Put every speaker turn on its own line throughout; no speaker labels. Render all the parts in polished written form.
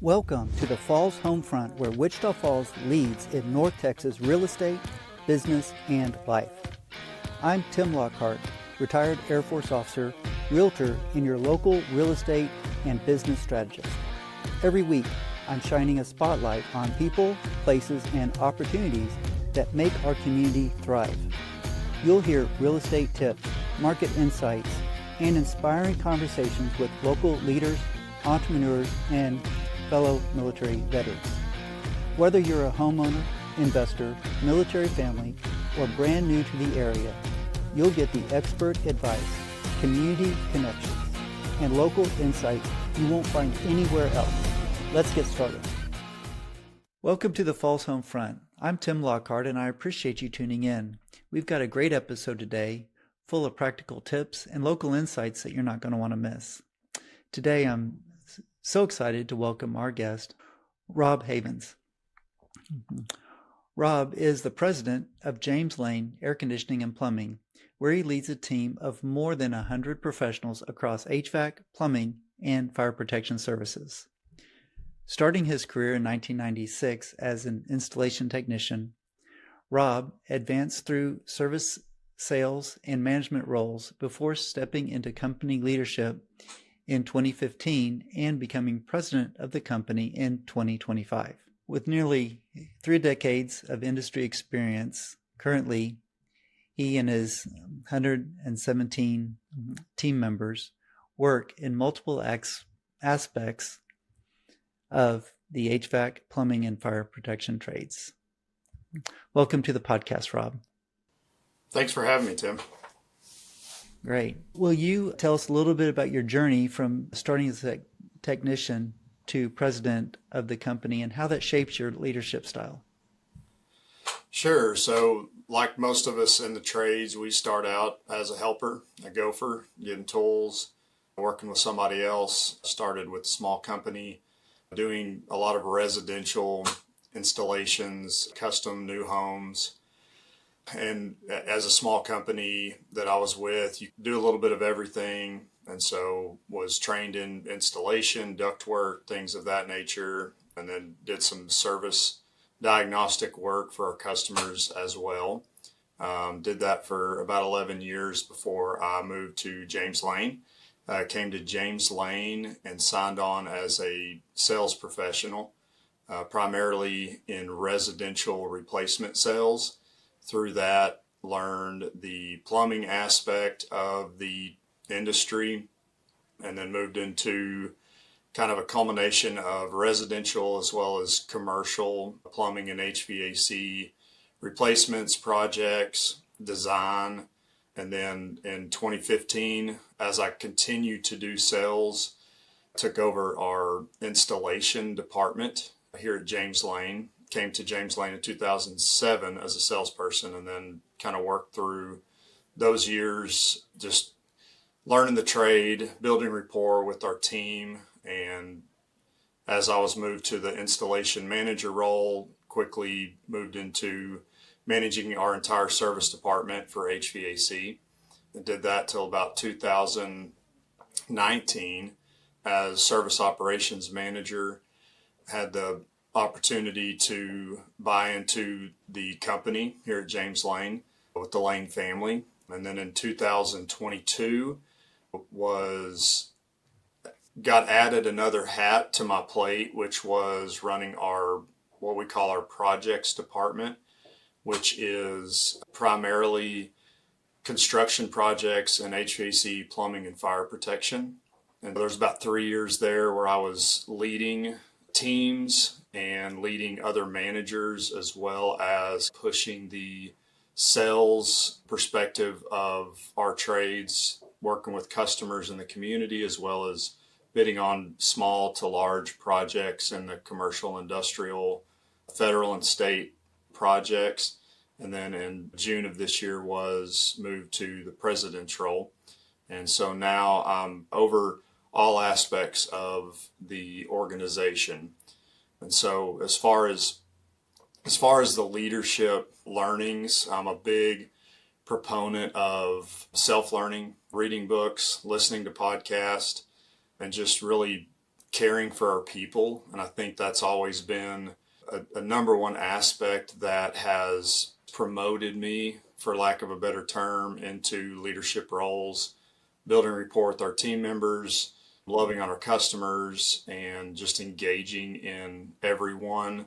Welcome to the Falls Homefront, where Wichita Falls leads in North Texas real estate, business, and life. I'm Tim Lockhart, retired Air Force officer, realtor, and your local real estate and business strategist. Every week, I'm shining a spotlight on people, places, and opportunities that make our community thrive. You'll hear real estate tips, market insights, and inspiring conversations with local leaders, entrepreneurs, and fellow military veterans. Whether you're a homeowner, investor, military family, or brand new to the area, you'll get the expert advice, community connections, and local insights you won't find anywhere else. Let's get started. Welcome to the Falls Homefront. I'm Tim Lockhart, and I appreciate you tuning in. We've got a great episode today, full of practical tips and local insights that you're not going to want to miss. Today, I'm so excited to welcome our guest, Robb Havens. Robb is the president of James Lane Air Conditioning and Plumbing, where he leads a team of more than 100 professionals across HVAC, plumbing, and fire protection services. Starting his career in 1996 as an installation technician, Robb advanced through service sales and management roles before stepping into company leadership in 2015 and becoming president of the company in 2025. With nearly 3 decades of industry experience, currently he and his 117 team members work in multiple aspects of the HVAC, plumbing, and fire protection trades. Welcome to the podcast, Robb.
Thanks for having me, Tim.
Great. Will you tell us a little bit about your journey from starting as a technician to president of the company and how that shapes your leadership style?
Sure. So like most of us in the trades, we start out as a helper, a gopher, getting tools, working with somebody else. Started with a small company, doing a lot of residential installations, custom new homes. And as a small company that I was with, you do a little bit of everything. And so was trained in installation, ductwork, things of that nature, and then did some service diagnostic work for our customers as well. Did that for about 11 years before I moved to James Lane. Came to James Lane and signed on as a sales professional, primarily in residential replacement sales. Through that, learned the plumbing aspect of the industry, and then moved into kind of a culmination of residential as well as commercial plumbing and HVAC replacements, projects, design. And then in 2015, as I continued to do sales, took over our installation department here at James Lane. Came to James Lane in 2007 as a salesperson, and then kind of worked through those years just learning the trade, building rapport with our team. And as I was moved to the installation manager role, quickly moved into managing our entire service department for HVAC. And did that till about 2019 as service operations manager. Had the opportunity to buy into the company here at James Lane with the Lane family. And then in 2022 got added another hat to my plate, which was running our, what we call our projects department, which is primarily construction projects and HVAC, plumbing, and fire protection. And there's about 3 years there where I was leading teams and leading other managers, as well as pushing the sales perspective of our trades, working with customers in the community, as well as bidding on small to large projects in the commercial, industrial, federal, and state projects. And then in June of this year was moved to the president's role. And so now I'm over all aspects of the organization. And so as far as the leadership learnings, I'm a big proponent of self-learning, reading books, listening to podcasts, and just really caring for our people. And I think that's always been a number one aspect that has promoted me, for lack of a better term, into leadership roles, building rapport with our team members, loving on our customers, and just engaging in everyone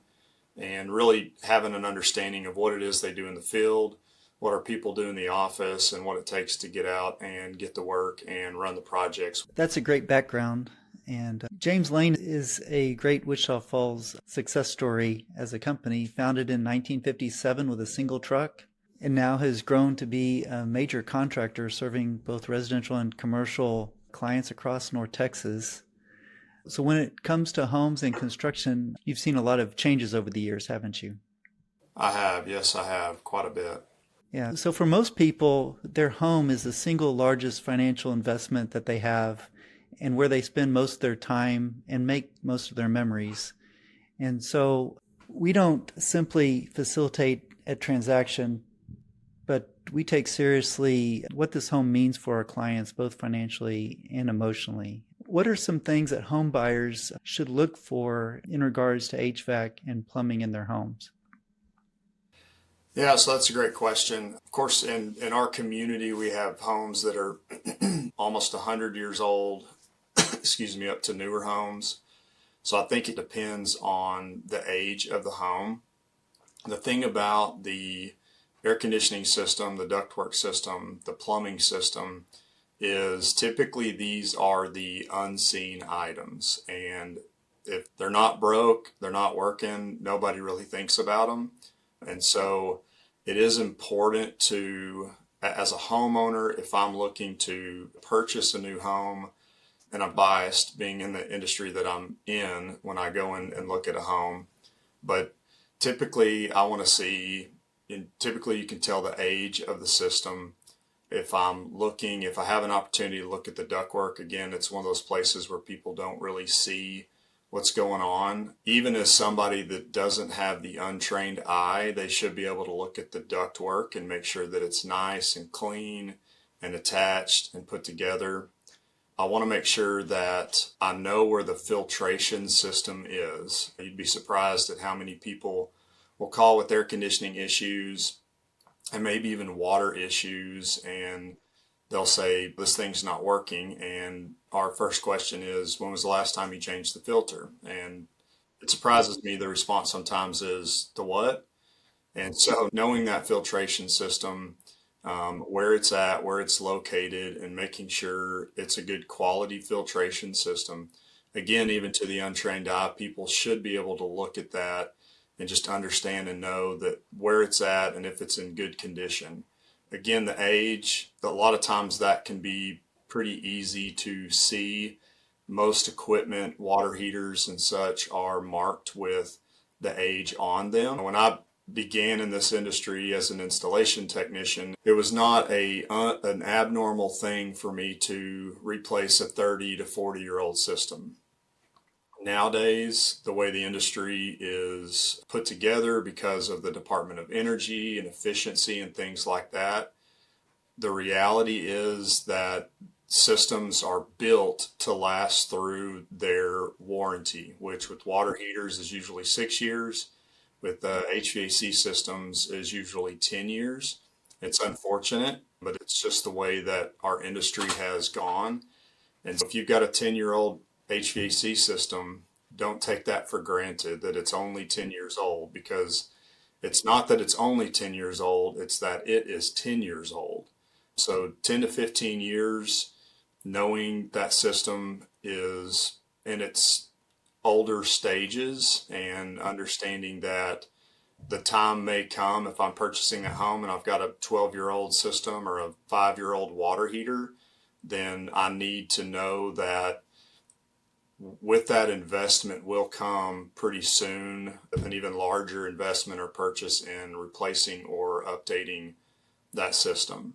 and really having an understanding of what it is they do in the field, what our people do in the office, and what it takes to get out and get to work and run the projects.
That's a great background. And James Lane is a great Wichita Falls success story as a company, founded in 1957 with a single truck, and now has grown to be a major contractor serving both residential and commercial clients across North Texas. So when it comes to homes and construction, you've seen a lot of changes over the years, haven't you?
I have, yes, I have, quite a bit.
Yeah. So for most people, their home is the single largest financial investment that they have and where they spend most of their time and make most of their memories. And so we don't simply facilitate a transaction, but we take seriously what this home means for our clients, both financially and emotionally. What are some things that home buyers should look for in regards to HVAC and plumbing in their homes?
Yeah, so that's a great question. Of course, in our community, we have homes that are almost 100 years old, excuse me, up to newer homes. So I think it depends on the age of the home. The thing about the air conditioning system, the ductwork system, the plumbing system is typically these are the unseen items. And if they're not broke, they're not working, nobody really thinks about them. And so it is important to, as a homeowner, if I'm looking to purchase a new home, and I'm biased being in the industry that I'm in when I go in and look at a home, but typically I want to see, typically you can tell the age of the system. If I have an opportunity to look at the ductwork, again, it's one of those places where people don't really see what's going on. Even as somebody that doesn't have the untrained eye, they should be able to look at the ductwork and make sure that it's nice and clean and attached and put together. I want to make sure that I know where the filtration system is. You'd be surprised at how many people will call with air conditioning issues and maybe even water issues, and they'll say, this thing's not working. And our first question is, when was the last time you changed the filter? And it surprises me, the response sometimes is, the what? And so knowing that filtration system, where it's at, where it's located, and making sure it's a good quality filtration system. Again, even to the untrained eye, people should be able to look at that and just understand and know that where it's at and if it's in good condition. Again, the age, a lot of times that can be pretty easy to see. Most equipment, water heaters and such, are marked with the age on them. When I began in this industry as an installation technician, it was not an abnormal thing for me to replace a 30 to 40-year-old system. Nowadays, the way the industry is put together because of the Department of Energy and efficiency and things like that, the reality is that systems are built to last through their warranty, which with water heaters is usually 6 years. With HVAC systems is usually 10 years. It's unfortunate, but it's just the way that our industry has gone. And so if you've got a 10-year-old HVAC system, don't take that for granted that it's only 10 years old, because it's not that it's only 10 years old, it's that it is 10 years old. So 10 to 15 years, knowing that system is in its older stages and understanding that the time may come if I'm purchasing a home and I've got a 12-year-old system or a 5-year-old water heater, then I need to know that with that investment will come pretty soon an even larger investment or purchase in replacing or updating that system.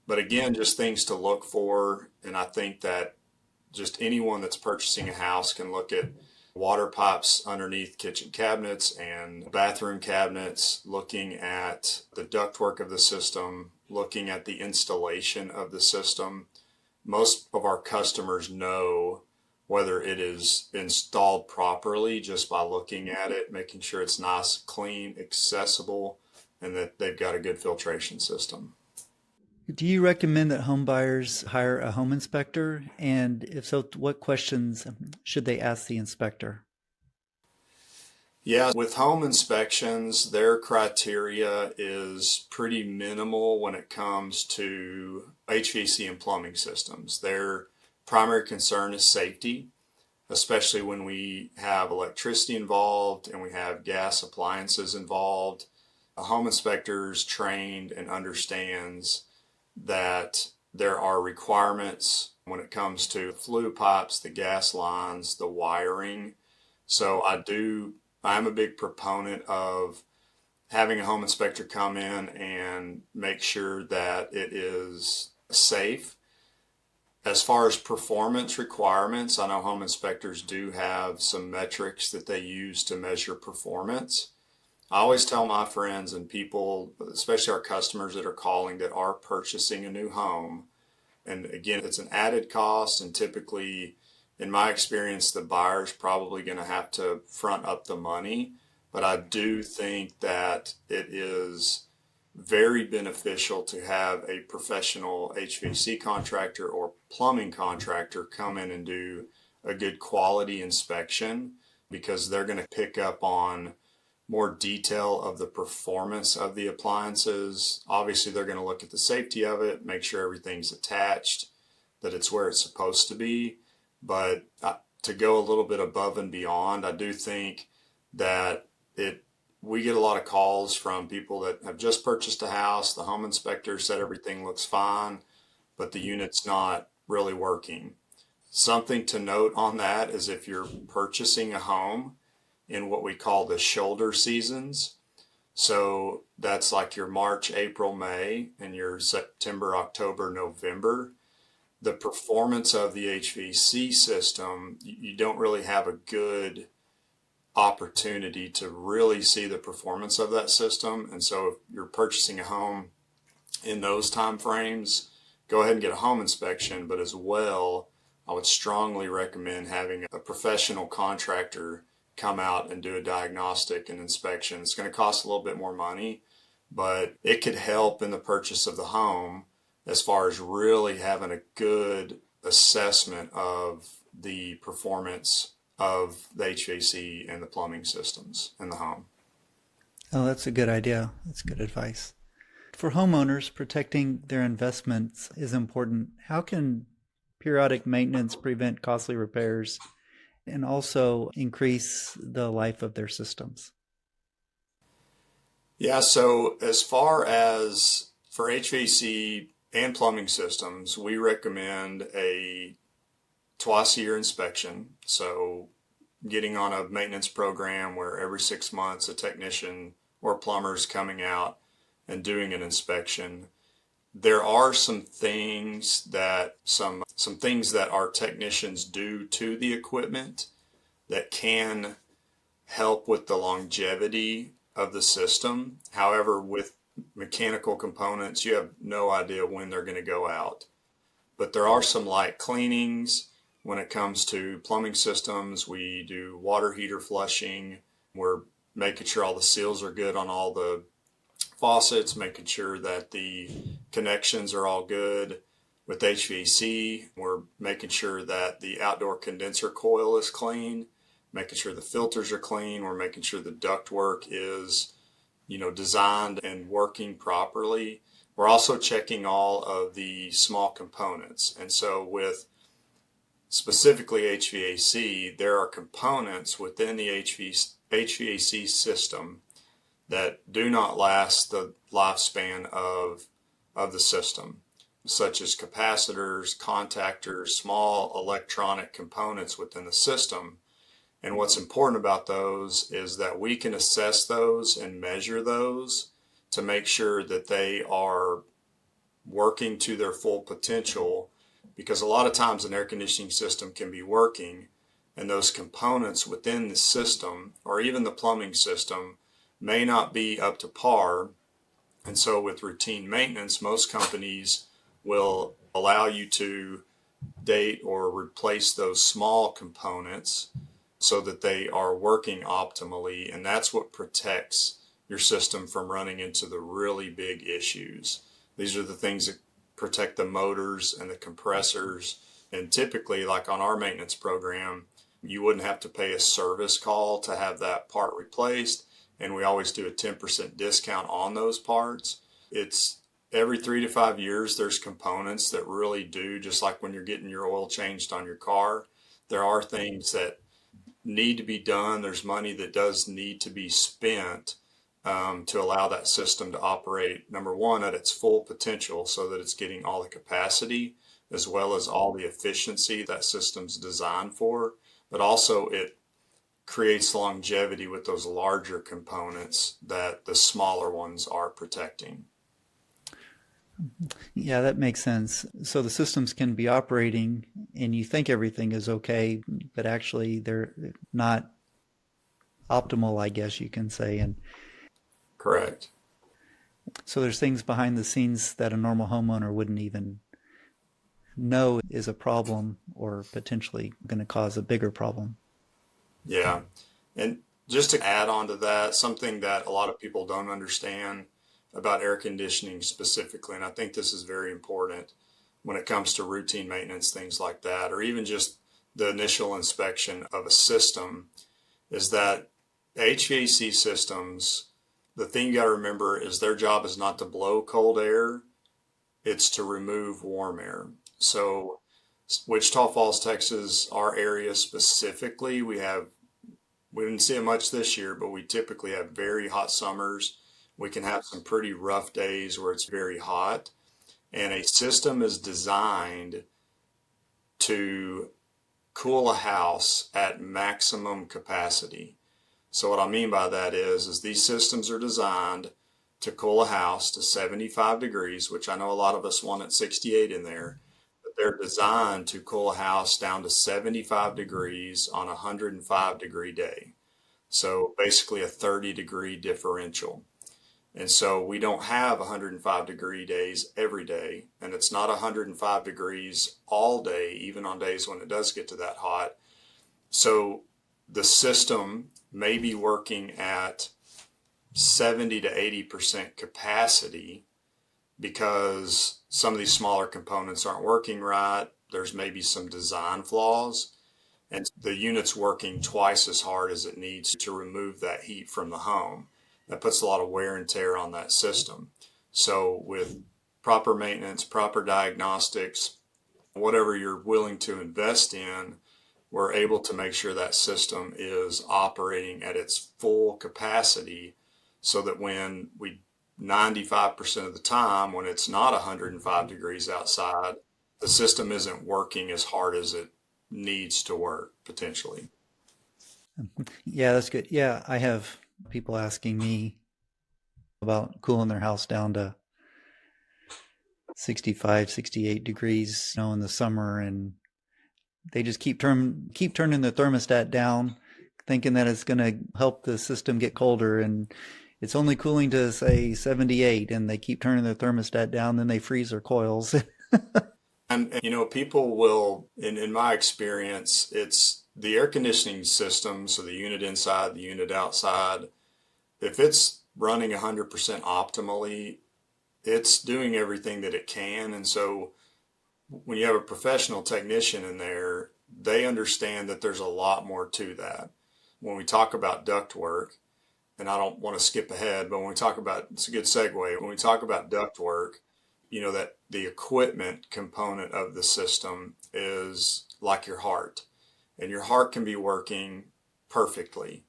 But again, just things to look for. And I think that just anyone that's purchasing a house can look at water pipes underneath kitchen cabinets and bathroom cabinets, looking at the ductwork of the system, looking at the installation of the system. Most of our customers know whether it is installed properly just by looking at it, making sure it's nice, clean, accessible, and that they've got a good filtration system.
Do you recommend that home buyers hire a home inspector? And if so, what questions should they ask the inspector?
Yeah, with home inspections, their criteria is pretty minimal when it comes to HVAC and plumbing systems. Their primary concern is safety, especially when we have electricity involved and we have gas appliances involved. A home inspector is trained and understands that there are requirements when it comes to flue pipes, the gas lines, the wiring. So I'm a big proponent of having a home inspector come in and make sure that it is safe. As far as performance requirements, I know home inspectors do have some metrics that they use to measure performance. I always tell my friends and people, especially our customers that are calling that are purchasing a new home, and again, it's an added cost, and typically, in my experience, the buyer's probably going to have to front up the money. But I do think that it is very beneficial to have a professional HVAC contractor or plumbing contractor come in and do a good quality inspection, because they're going to pick up on more detail of the performance of the appliances. Obviously, they're going to look at the safety of it, make sure everything's attached, that it's where it's supposed to be. But to go a little bit above and beyond, I do think that we get a lot of calls from people that have just purchased a house. The home inspector said everything looks fine, but the unit's not really working. Something to note on that is if you're purchasing a home in what we call the shoulder seasons, so that's like your March, April, May, and your September, October, November, the performance of the HVAC system, you don't really have a good opportunity to really see the performance of that system. And so if you're purchasing a home in those time frames, go ahead and get a home inspection. But as well, I would strongly recommend having a professional contractor come out and do a diagnostic and inspection. It's going to cost a little bit more money, but it could help in the purchase of the home as far as really having a good assessment of the performance of the HVAC and the plumbing systems in the home.
Oh, that's a good idea. That's good advice. For homeowners, protecting their investments is important. How can periodic maintenance prevent costly repairs and also increase the life of their systems?
Yeah, so as far as for HVAC and plumbing systems, we recommend a twice a year inspection. So getting on a maintenance program where every 6 months a technician or plumber is coming out and doing an inspection. There are some things that our technicians do to the equipment that can help with the longevity of the system. However, with mechanical components, you have no idea when they're going to go out. But there are some light cleanings. When it comes to plumbing systems, we do water heater flushing. We're making sure all the seals are good on all the faucets, making sure that the connections are all good. With HVAC, we're making sure that the outdoor condenser coil is clean, making sure the filters are clean. We're making sure the ductwork is, designed and working properly. We're also checking all of the small components. And so with specifically HVAC, there are components within the HVAC system that do not last the lifespan of the system, such as capacitors, contactors, small electronic components within the system. And what's important about those is that we can assess those and measure those to make sure that they are working to their full potential, because a lot of times an air conditioning system can be working and those components within the system or even the plumbing system may not be up to par. And so with routine maintenance, most companies will allow you to update or replace those small components so that they are working optimally. And that's what protects your system from running into the really big issues. These are the things that protect the motors and the compressors. And typically, like on our maintenance program, you wouldn't have to pay a service call to have that part replaced. And we always do a 10% discount on those parts. It's every 3 to 5 years, there's components that really do, just like when you're getting your oil changed on your car, there are things that need to be done. There's money that does need to be spent to allow that system to operate, number one, at its full potential so that it's getting all the capacity as well as all the efficiency that system's designed for. But also it creates longevity with those larger components that the smaller ones are protecting.
Yeah, that makes sense. So the systems can be operating and you think everything is okay, but actually they're not optimal, I guess you can say. And
Correct.
so there's things behind the scenes that a normal homeowner wouldn't even know is a problem or potentially going to cause a bigger problem.
Yeah. And just to add on to that, something that a lot of people don't understand about air conditioning specifically, and I think this is very important when it comes to routine maintenance, things like that, or even just the initial inspection of a system, is that HVAC systems, the thing you got to remember is their job is not to blow cold air, it's to remove warm air. So Wichita Falls, Texas, our area specifically, we didn't see it much this year, but we typically have very hot summers. We can have some pretty rough days where it's very hot. And a system is designed to cool a house at maximum capacity. So what I mean by that is these systems are designed to cool a house to 75 degrees, which I know a lot of us want at 68 in there. They're designed to cool a house down to 75 degrees on a 105 degree day. So basically a 30-degree differential. And so we don't have 105 degree days every day, and it's not 105 degrees all day, even on days when it does get to that hot. So the system may be working at 70 to 80% capacity because some of these smaller components aren't working right. There's maybe some design flaws, and the unit's working twice as hard as it needs to remove that heat from the home. That puts a lot of wear and tear on that system. So with proper maintenance, proper diagnostics, whatever you're willing to invest in, we're able to make sure that system is operating at its full capacity so that when 95% of the time, when it's not 105 degrees outside, the system isn't working as hard as it needs to work potentially.
Yeah, that's good. Yeah, I have people asking me about cooling their house down to 65, 68 degrees, in the summer, and they just keep turning the thermostat down, thinking that it's going to help the system get colder, and it's only cooling to say 78, and they keep turning their thermostat down, then they freeze their coils.
And people will, in my experience, it's the air conditioning system, so the unit inside, the unit outside, if it's running 100% optimally, it's doing everything that it can. And so when you have a professional technician in there, they understand that there's a lot more to that. When we talk about ductwork, and I don't want to skip ahead, but when we talk about, it's a good segue, when we talk about ductwork, that the equipment component of the system is like your heart, and your heart can be working perfectly.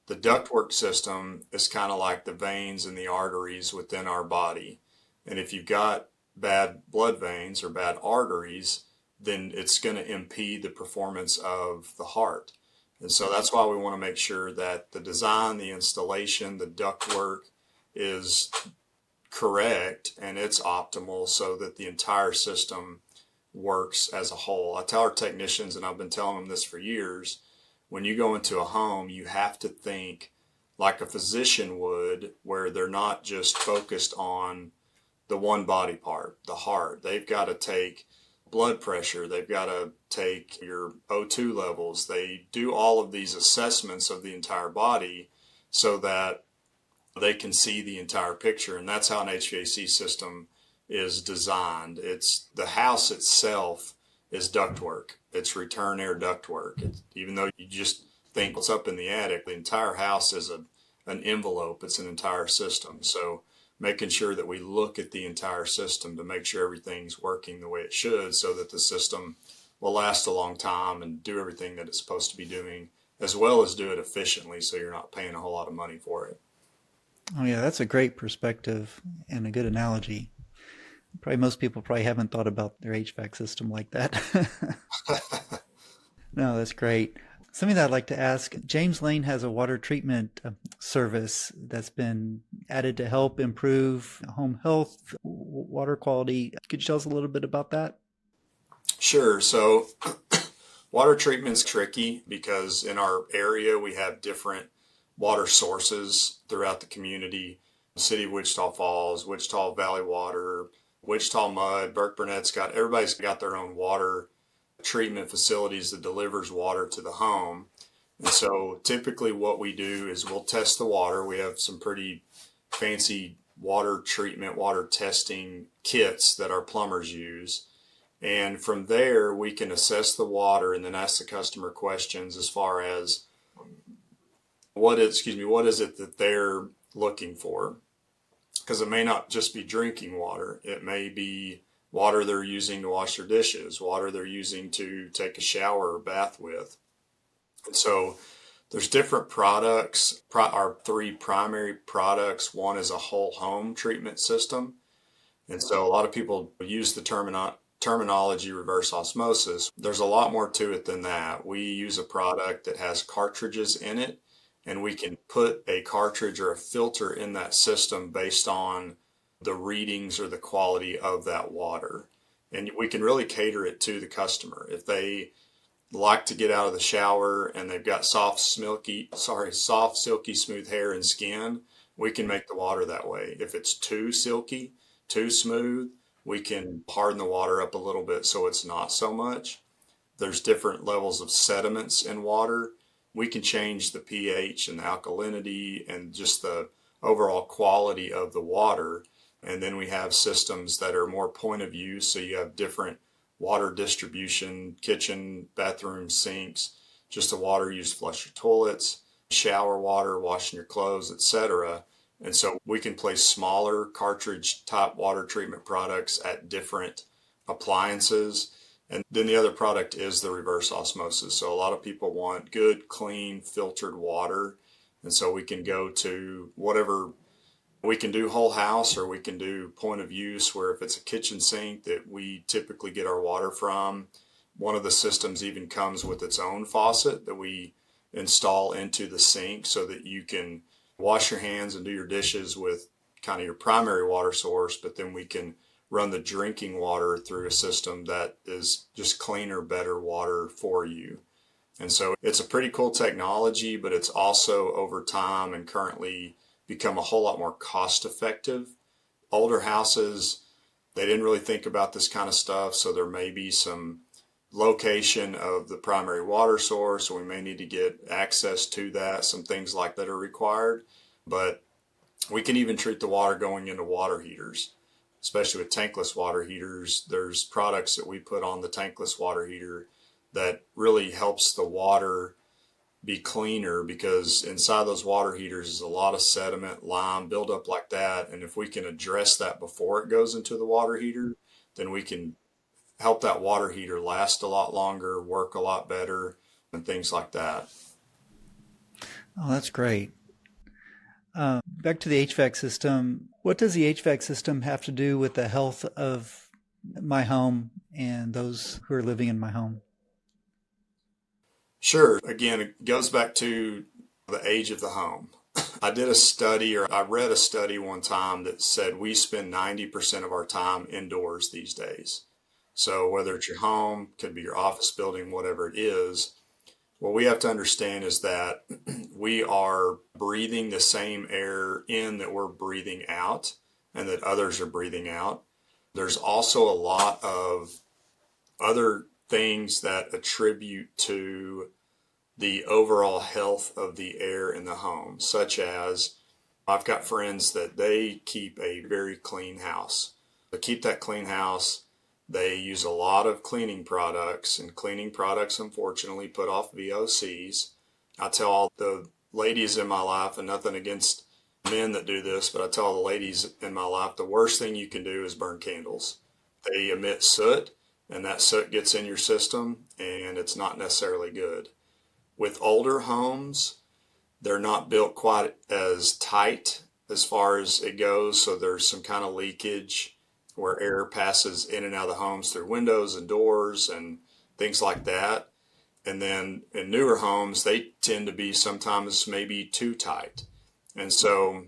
The ductwork system is kind of like the veins and the arteries within our body. And if you've got bad blood veins or bad arteries, then it's going to impede the performance of the heart. And so that's why we want to make sure that the design, the installation, the ductwork is correct and it's optimal so that the entire system works as a whole. I tell our technicians, and I've been telling them this for years, when you go into a home, you have to think like a physician would, where they're not just focused on the one body part, the heart. They've got to take blood pressure. They've got to take your O2 levels. They do all of these assessments of the entire body so that they can see the entire picture. And that's how an HVAC system is designed. It's the house itself is ductwork. It's return air ductwork. Even though you just think what's up in the attic, the entire house is an envelope. It's an entire system. So making sure that we look at the entire system to make sure everything's working the way it should so that the system will last a long time and do everything that it's supposed to be doing, as well as do it efficiently so you're not paying a whole lot of money for it.
Oh yeah, that's a great perspective and a good analogy. Probably most people probably haven't thought about their HVAC system like that. No, that's great. Something that I'd like to ask, James Lane has a water treatment service that's been added to help improve home health, water quality. Could you tell us a little bit about that?
Sure. So water treatment's tricky because in our area we have different water sources throughout the community. The city of Wichita Falls, Wichita Valley Water, Wichita Mud, everybody's got their own water treatment facilities that delivers water to the home. And so typically what we do is we'll test the water. We have some pretty fancy water treatment, water testing kits that our plumbers use. And from there, we can assess the water and then ask the customer questions as far as what is it that they're looking for? Because it may not just be drinking water. It may be water they're using to wash their dishes, water they're using to take a shower or bath with. And so there's different products. Our three primary products. One is a whole home treatment system. And so a lot of people use the terminology reverse osmosis. There's a lot more to it than that. We use a product that has cartridges in it, and we can put a cartridge or a filter in that system based on the readings or the quality of that water. And we can really cater it to the customer. If they like to get out of the shower and they've got soft, silky, smooth hair and skin, we can make the water that way. If it's too silky, too smooth, we can harden the water up a little bit so it's not so much. There's different levels of sediments in water. We can change the pH and the alkalinity and just the overall quality of the water. And then we have systems that are more point of use. So you have different water distribution, kitchen, bathroom, sinks, just the water used to flush your toilets, shower water, washing your clothes, etc. And so we can place smaller cartridge type water treatment products at different appliances. And then the other product is the reverse osmosis. So a lot of people want good, clean, filtered water. And so we can go to whatever, we can do whole house or we can do point of use, where if it's a kitchen sink that we typically get our water from, one of the systems even comes with its own faucet that we install into the sink so that you can wash your hands and do your dishes with kind of your primary water source, but then we can run the drinking water through a system that is just cleaner, better water for you. And so it's a pretty cool technology, but it's also over time and currently become a whole lot more cost effective. Older houses, they didn't really think about this kind of stuff, so there may be some location of the primary water source, or we may need to get access to that, some things like that are required. But we can even treat the water going into water heaters, especially with tankless water heaters. There's products that we put on the tankless water heater that really helps the water be cleaner, because inside those water heaters is a lot of sediment, lime, buildup like that. And if we can address that before it goes into the water heater, then we can help that water heater last a lot longer, work a lot better, and things like that.
Oh, that's great. Back to the HVAC system. What does the HVAC system have to do with the health of my home and those who are living in my home?
Sure. Again, it goes back to the age of the home. I read a study one time that said we spend 90% of our time indoors these days. So whether it's your home, could be your office building, whatever it is, what we have to understand is that we are breathing the same air in that we're breathing out and that others are breathing out. There's also a lot of other things that attribute to the overall health of the air in the home, such as I've got friends that they keep a very clean house. To keep that clean house, they use a lot of cleaning products, and cleaning products unfortunately put off VOCs. I tell all the ladies in my life, and nothing against men that do this, but I tell the ladies in my life, the worst thing you can do is burn candles. They emit soot, and that soot gets in your system, and it's not necessarily good. With older homes, they're not built quite as tight as far as it goes, so there's some kind of leakage where air passes in and out of the homes through windows and doors and things like that. And then in newer homes, they tend to be sometimes maybe too tight. And so,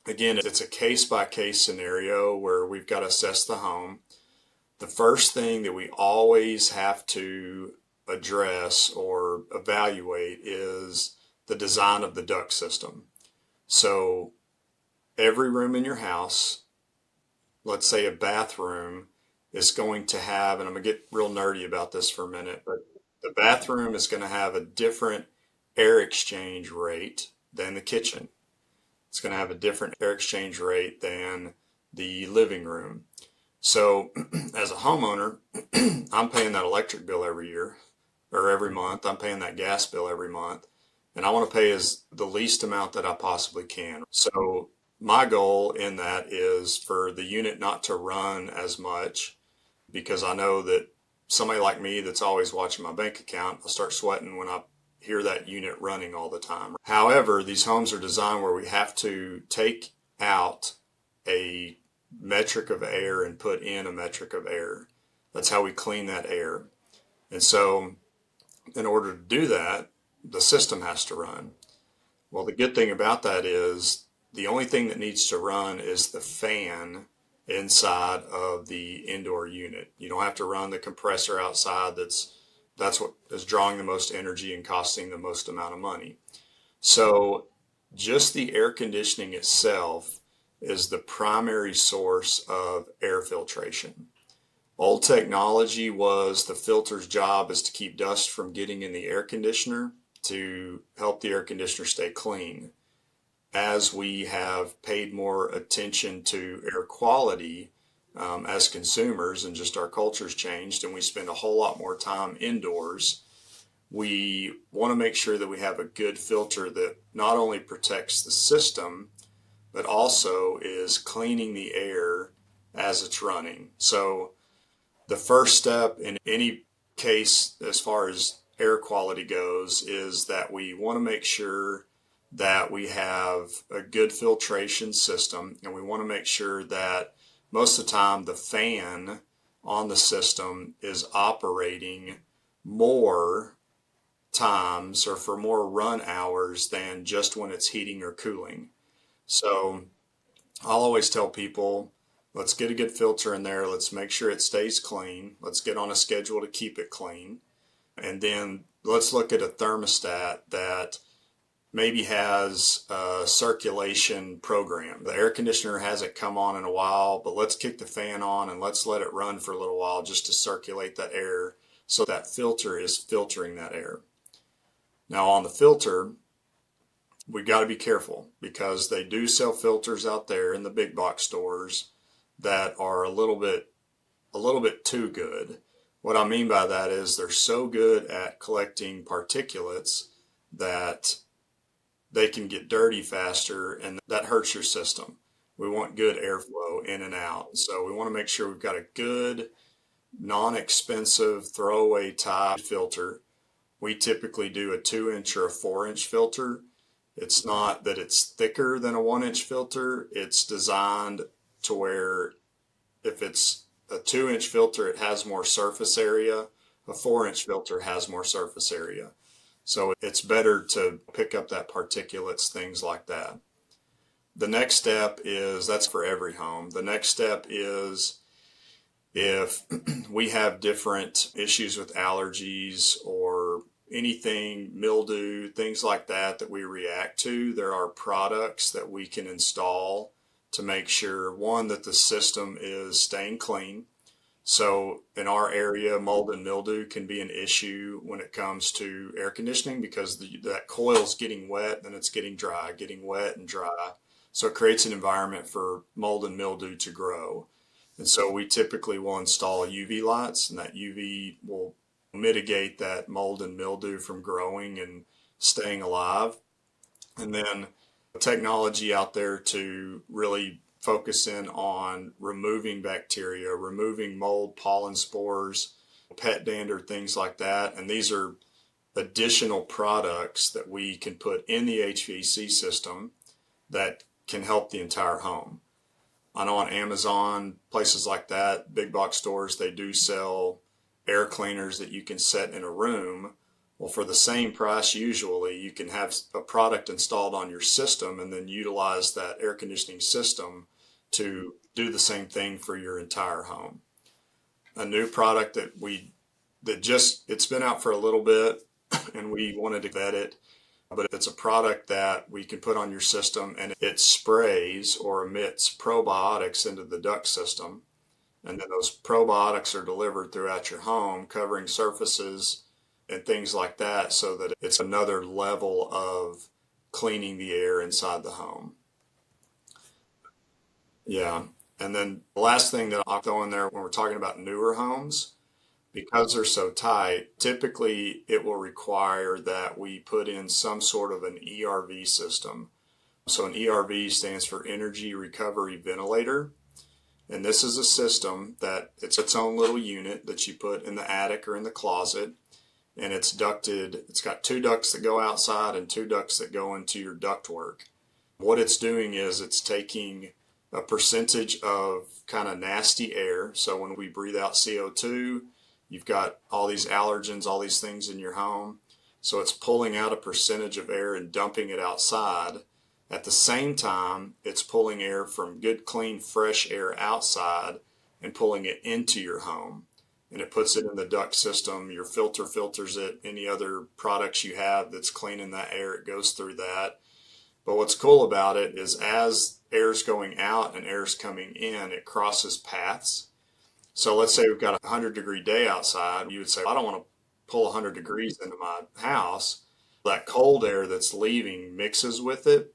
again, it's a case-by-case scenario where we've got to assess the home. The first thing that we always have to address or evaluate is the design of the duct system. So every room in your house, let's say a bathroom, is going to have, and I'm going to get real nerdy about this for a minute, but the bathroom is going to have a different air exchange rate than the kitchen. It's going to have a different air exchange rate than the living room. So as a homeowner, I'm paying that electric bill every year or every month. I'm paying that gas bill every month. And I want to pay as the least amount that I possibly can. So my goal in that is for the unit not to run as much, because I know that somebody like me that's always watching my bank account, I'll start sweating when I hear that unit running all the time. However, these homes are designed where we have to take out a metric of air and put in a metric of air. That's how we clean that air. And so in order to do that, the system has to run. Well, the good thing about that is the only thing that needs to run is the fan inside of the indoor unit. You don't have to run the compressor outside. That's what is drawing the most energy and costing the most amount of money. So just the air conditioning itself is the primary source of air filtration. Old technology was the filter's job is to keep dust from getting in the air conditioner to help the air conditioner stay clean. As we have paid more attention to air quality as consumers, and just our culture's changed and we spend a whole lot more time indoors, we want to make sure that we have a good filter that not only protects the system, but also is cleaning the air as it's running. So the first step in any case as far as air quality goes is that we want to make sure that we have a good filtration system, and we want to make sure that most of the time the fan on the system is operating more times or for more run hours than just when it's heating or cooling. So I'll always tell people, let's get a good filter in there. Let's make sure it stays clean. Let's get on a schedule to keep it clean. And then let's look at a thermostat that maybe has a circulation program. The air conditioner hasn't come on in a while, but let's kick the fan on and let's let it run for a little while just to circulate that air so that filter is filtering that air. Now on the filter, we got to be careful because they do sell filters out there in the big box stores that are a little bit too good. What I mean by that is they're so good at collecting particulates that they can get dirty faster, and that hurts your system. We want good airflow in and out. So we want to make sure we've got a good, non-expensive, throwaway type filter. We typically do a 2-inch or a 4-inch filter. It's not that it's thicker than a 1-inch filter. It's designed to where if it's a 2-inch filter, it has more surface area. A 4-inch filter has more surface area. So it's better to pick up that particulates, things like that. The next step is, that's for every home. The next step is if we have different issues with allergies or anything, mildew, things like that that we react to, there are products that we can install to make sure, one, that the system is staying clean. So in our area, mold and mildew can be an issue when it comes to air conditioning because that coil's getting wet, then it's getting dry, getting wet and dry. So it creates an environment for mold and mildew to grow. And so we typically will install UV lights, and that UV will mitigate that mold and mildew from growing and staying alive. And then technology out there to really focus in on removing bacteria, removing mold, pollen spores, pet dander, things like that. And these are additional products that we can put in the HVAC system that can help the entire home. I know on Amazon, places like that, big box stores, they do sell air cleaners that you can set in a room. Well, for the same price, usually you can have a product installed on your system and then utilize that air conditioning system to do the same thing for your entire home. A new product it's been out for a little bit and we wanted to vet it, but it's a product that we can put on your system and it sprays or emits probiotics into the duct system. And then those probiotics are delivered throughout your home, covering surfaces and things like that, so that it's another level of cleaning the air inside the home. Yeah. And then the last thing that I'll throw in there when we're talking about newer homes, because they're so tight, typically it will require that we put in some sort of an ERV system. So an ERV stands for Energy Recovery Ventilator. And this is a system that it's its own little unit that you put in the attic or in the closet. And it's ducted. It's got two ducts that go outside and two ducts that go into your ductwork. What it's doing is it's taking a percentage of kind of nasty air. So when we breathe out CO2, you've got all these allergens, all these things in your home. So it's pulling out a percentage of air and dumping it outside. At the same time, it's pulling air from good, clean, fresh air outside and pulling it into your home. And it puts it in the duct system. Your filter filters it. Any other products you have that's cleaning that air, it goes through that. But what's cool about it is as air's going out and air's coming in, it crosses paths. So let's say we've got a 100-degree day outside. You would say, I don't want to pull 100 degrees into my house. That cold air that's leaving mixes with it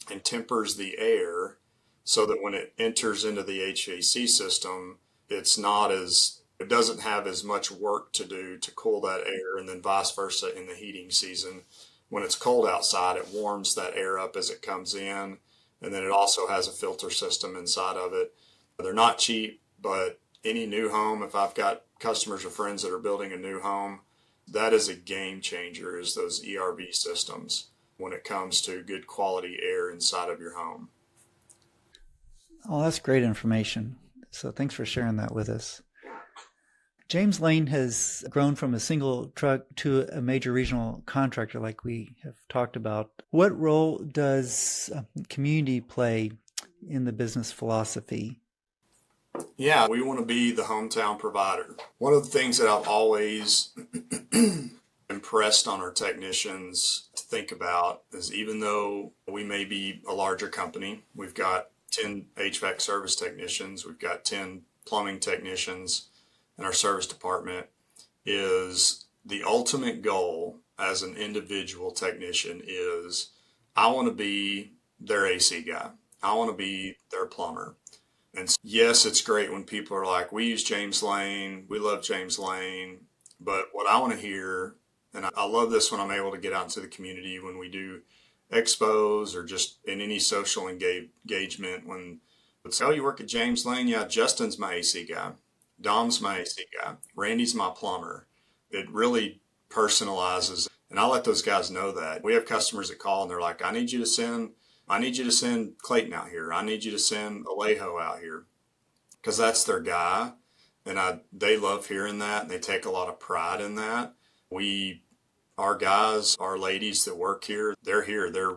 and tempers the air so that when it enters into the HVAC system, it doesn't have as much work to do to cool that air, and then vice versa in the heating season. When it's cold outside, it warms that air up as it comes in, and then it also has a filter system inside of it. They're not cheap, but any new home, if I've got customers or friends that are building a new home, that is a game changer, is those ERV systems when it comes to good quality air inside of your home.
Oh, that's great information. So thanks for sharing that with us. James Lane has grown from a single truck to a major regional contractor like we have talked about. What role does community play in the business philosophy?
Yeah, we want to be the hometown provider. One of the things that I've always impressed on our technicians to think about is, even though we may be a larger company, we've got 10 HVAC service technicians, we've got 10 plumbing technicians in our service department, is the ultimate goal as an individual technician is I want to be their AC guy. I want to be their plumber. And yes, it's great when people are like, we use James Lane, we love James Lane. But what I want to hear, and I love this when I'm able to get out into the community when we do expos or just in any social engagement, when it's, oh, you work at James Lane? Yeah, Justin's my AC guy. Dom's my AC guy. Randy's my plumber. It really personalizes. And I let those guys know that. We have customers that call and they're like, I need you to send Clayton out here. I need you to send Alejo out here. Because that's their guy. And they love hearing that. And they take a lot of pride in that. Our guys, our ladies that work here, they're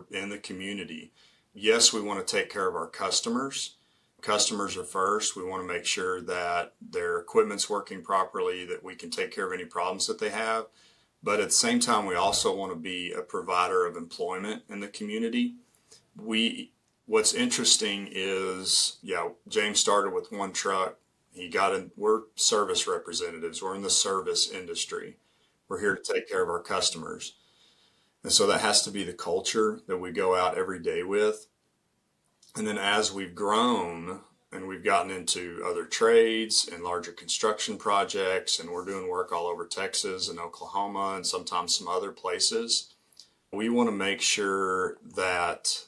in the community. Yes, we want to take care of our customers. Customers are first. We want to make sure that their equipment's working properly, that we can take care of any problems that they have. But at the same time, we also want to be a provider of employment in the community. What's interesting is, James started with one truck We're service representatives. We're in the service industry. We're here to take care of our customers. And so that has to be the culture that we go out every day with. And then as we've grown and we've gotten into other trades and larger construction projects, and we're doing work all over Texas and Oklahoma and sometimes some other places, we want to make sure that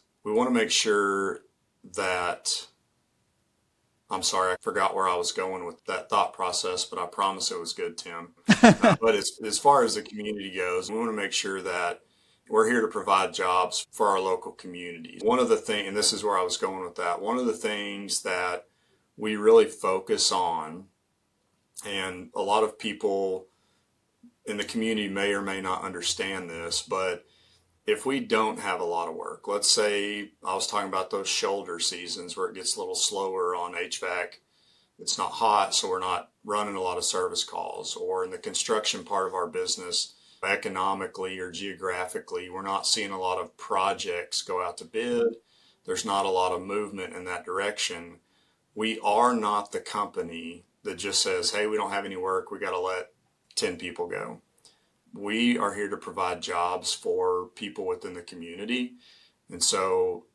I'm sorry, I forgot where I was going with that thought process, but I promise it was good, Tim. But as far as the community goes, we want to make sure that we're here to provide jobs for our local communities. One of the things, and this is where I was going with that, one of the things that we really focus on, and a lot of people in the community may or may not understand this, but if we don't have a lot of work, let's say I was talking about those shoulder seasons where it gets a little slower on HVAC, it's not hot, so we're not running a lot of service calls, or in the construction part of our business, economically or geographically, we're not seeing a lot of projects go out to bid. There's not a lot of movement in that direction. We are not the company that just says, hey, we don't have any work, we got to let 10 people go. We are here to provide jobs for people within the community. And so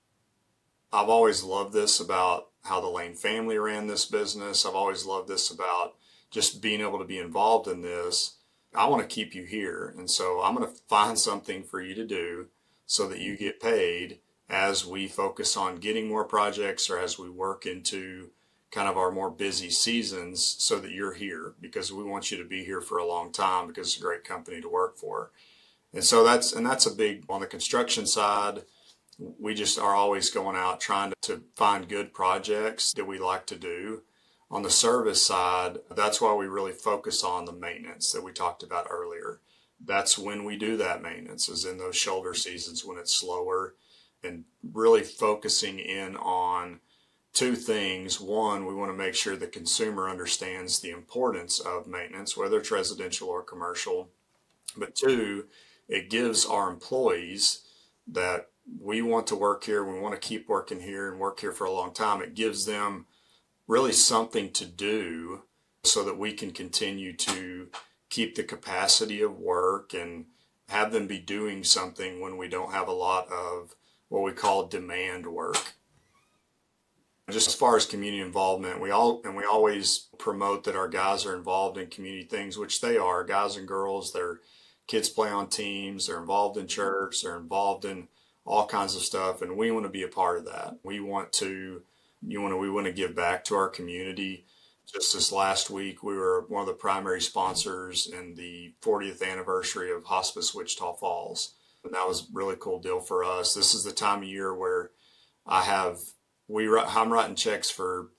I've always loved this about how the Lane family ran this business. I've always loved this about just being able to be involved in this. I want to keep you here. And so I'm going to find something for you to do so that you get paid as we focus on getting more projects, or as we work into kind of our more busy seasons, so that you're here, because we want you to be here for a long time, because it's a great company to work for. And so that's a big, on the construction side, we just are always going out trying to find good projects that we like to do. On the service side, that's why we really focus on the maintenance that we talked about earlier. That's when we do that maintenance, is in those shoulder seasons when it's slower, and really focusing in on two things. One, we want to make sure the consumer understands the importance of maintenance, whether it's residential or commercial. But two, it gives our employees that we want to work here, we want to keep working here and work here for a long time. It gives them really something to do so that we can continue to keep the capacity of work and have them be doing something when we don't have a lot of what we call demand work. Just as far as community involvement, we always promote that our guys are involved in community things, which they are. Guys and girls, their kids play on teams, they're involved in church, they're involved in all kinds of stuff, and we want to be a part of that. We want to give back to our community. Just this last week, we were one of the primary sponsors in the 40th anniversary of Hospice Wichita Falls, and that was a really cool deal for us. This is the time of year where I'm writing checks for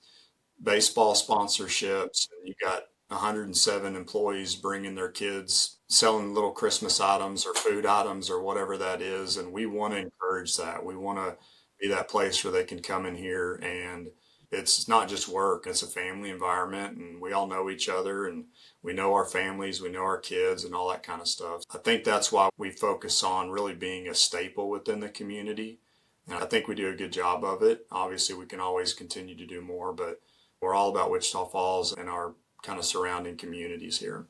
baseball sponsorships. You got 107 employees bringing their kids, selling little Christmas items or food items or whatever that is. And we want to encourage that. We want to be that place where they can come in here, and it's not just work, it's a family environment, and we all know each other, and we know our families, we know our kids, and all that kind of stuff. I think that's why we focus on really being a staple within the community. And I think we do a good job of it. Obviously, we can always continue to do more, but we're all about Wichita Falls and our kind of surrounding communities here.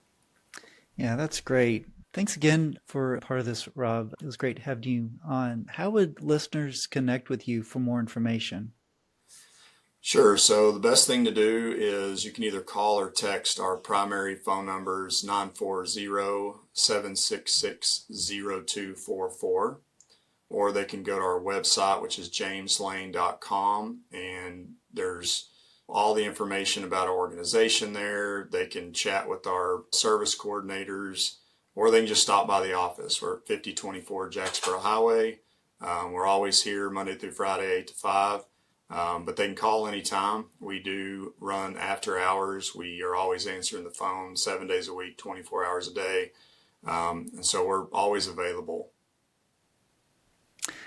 Yeah, that's great. Thanks again for part of this, Robb. It was great having you on. How would listeners connect with you for more information?
Sure. So the best thing to do is you can either call or text. Our primary phone number is 940-766-0244. Or they can go to our website, which is jameslane.com, and there's all the information about our organization there. They can chat with our service coordinators, or they can just stop by the office. We're at 5024 Jacksboro Highway. We're always here Monday through Friday, 8 to 5, but they can call anytime. We do run after hours. We are always answering the phone 7 days a week, 24 hours a day, and so we're always available.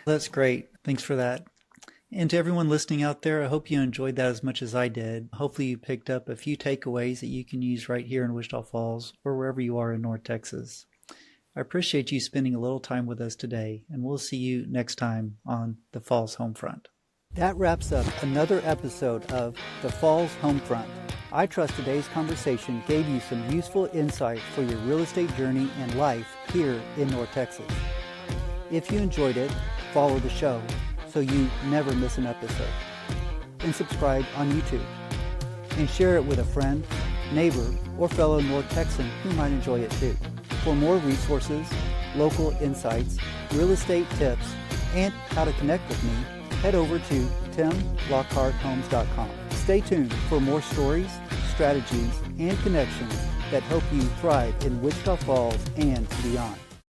That's great. Thanks for that. And to everyone listening out there, I hope you enjoyed that as much as I did. Hopefully you picked up a few takeaways that you can use right here in Wichita Falls or wherever you are in North Texas. I appreciate you spending a little time with us today, and we'll see you next time on the Falls Homefront. That wraps up another episode of the Falls Homefront. I trust today's conversation gave you some useful insight for your real estate journey and life here in North Texas. If you enjoyed it, follow the show so you never miss an episode. And subscribe on YouTube. And share it with a friend, neighbor, or fellow North Texan who might enjoy it too. For more resources, local insights, real estate tips, and how to connect with me, head over to timlockharthomes.com. Stay tuned for more stories, strategies, and connections that help you thrive in Wichita Falls and beyond.